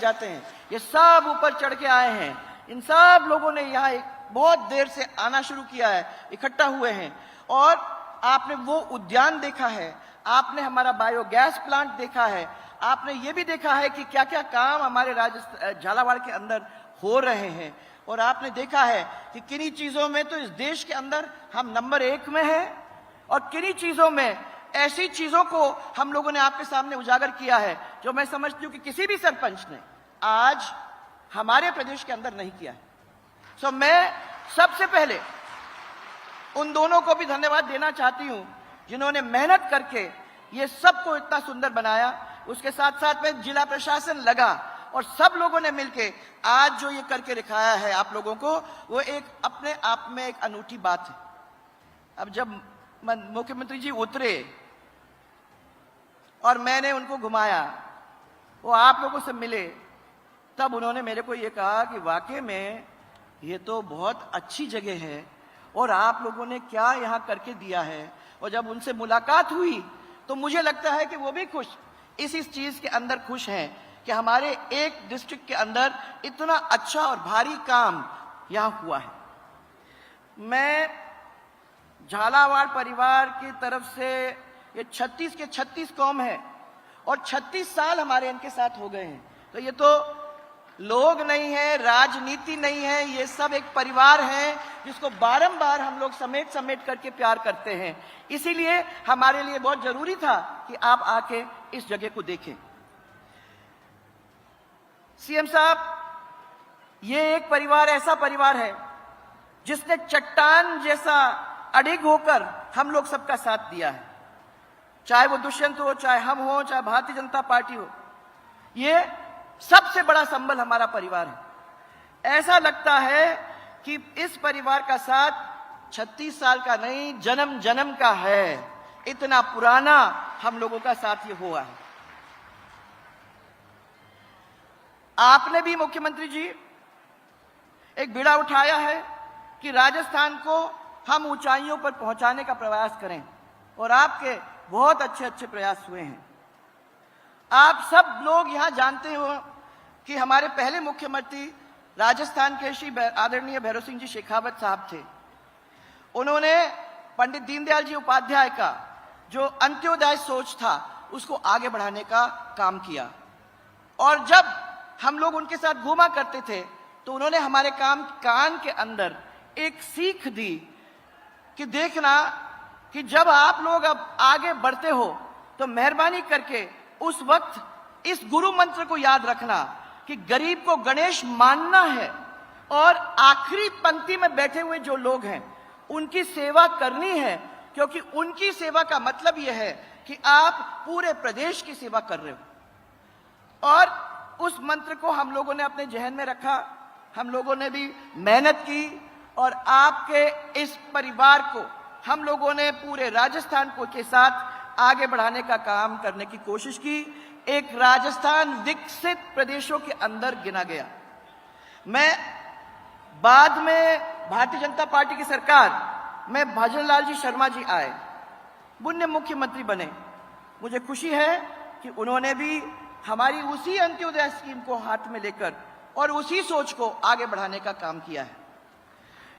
जाते हैं, ये सब ऊपर चढ़ के आए हैं। इन सब लोगों ने यहाँ बहुत देर से आना शुरू किया है, इकट्ठा हुए हैं। और आपने वो उद्यान देखा है, आपने हमारा बायोगैस प्लांट देखा है, आपने ये भी देखा है कि क्या क्या काम हमारे झालावाड़ के अंदर हो रहे हैं। और आपने देखा है कि किन्हीं चीजों में तो इस देश के अंदर हम नंबर 1 में हैं, और किन्हीं चीजों में ऐसी चीजों को हम लोगों ने आपके सामने उजागर किया है जो मैं समझती हूं कि किसी भी सरपंच ने आज हमारे प्रदेश के अंदर नहीं किया है। सो मैं सबसे पहले उन दोनों को भी धन्यवाद देना चाहती हूं जिन्होंने मेहनत करके ये सबको इतना सुंदर बनाया। उसके साथ साथ में जिला प्रशासन लगा और सब लोगों ने मिलके आज जो ये करके दिखाया है आप लोगों को, वो एक अपने आप में एक अनूठी बात है। अब जब मुख्यमंत्री जी उतरे और मैंने उनको घुमाया, वो आप लोगों से मिले, तब उन्होंने मेरे को ये कहा कि वाकई में ये तो बहुत अच्छी जगह है और आप लोगों ने क्या यहाँ करके दिया है। और जब उनसे मुलाकात हुई तो मुझे लगता है कि वो भी खुश, इस चीज के अंदर खुश हैं कि हमारे एक डिस्ट्रिक्ट के अंदर इतना अच्छा और भारी काम यहाँ हुआ है। मैं झालावाड़ परिवार की तरफ से, ये 36 के 36 कौम है और 36 साल हमारे इनके साथ हो गए हैं। तो ये तो लोग नहीं है, राजनीति नहीं है, ये सब एक परिवार है जिसको बारंबार हम लोग समेट समेट करके प्यार करते हैं। इसीलिए हमारे लिए बहुत जरूरी था कि आप आके इस जगह को देखें। सीएम साहब, ये एक परिवार ऐसा परिवार है जिसने चट्टान जैसा अडिग होकर हम लोग सबका साथ दिया है, चाहे वो दुष्यंत हो, चाहे हम हो, चाहे भारतीय जनता पार्टी हो। ये सबसे बड़ा संबल हमारा परिवार है। ऐसा लगता है कि इस परिवार का साथ 36 साल का नहीं, जन्म जन्म का है। इतना पुराना हम लोगों का साथ ये हुआ है। आपने भी मुख्यमंत्री जी एक बीड़ा उठाया है कि राजस्थान को हम ऊंचाइयों पर पहुंचाने का प्रयास करें, और आपके बहुत अच्छे अच्छे प्रयास हुए हैं। आप सब लोग यहां जानते हो कि हमारे पहले मुख्यमंत्री राजस्थान के श्री आदरणीय भैरव सिंह जी शेखावत साहब थे। उन्होंने पंडित दीनदयाल जी उपाध्याय का जो अंत्योदय सोच था उसको आगे बढ़ाने का काम किया, और जब हम लोग उनके साथ घूमा करते थे तो उन्होंने हमारे कान के अंदर एक सीख दी कि देखना कि जब आप लोग अब आगे बढ़ते हो तो मेहरबानी करके उस वक्त इस गुरु मंत्र को याद रखना कि गरीब को गणेश मानना है, और आखिरी पंक्ति में बैठे हुए जो लोग हैं उनकी सेवा करनी है, क्योंकि उनकी सेवा का मतलब यह है कि आप पूरे प्रदेश की सेवा कर रहे हो। और उस मंत्र को हम लोगों ने अपने जहन में रखा, हम लोगों ने भी मेहनत की, और आपके इस परिवार को हम लोगों ने पूरे राजस्थान को के साथ आगे बढ़ाने का काम करने की कोशिश की। एक राजस्थान विकसित प्रदेशों के अंदर गिना गया। मैं बाद में भारतीय जनता पार्टी की सरकार में भजनलाल जी शर्मा जी आए, पुण्य मुख्यमंत्री बने। मुझे खुशी है कि उन्होंने भी हमारी उसी अंत्योदय स्कीम को हाथ में लेकर और उसी सोच को आगे बढ़ाने का काम किया है।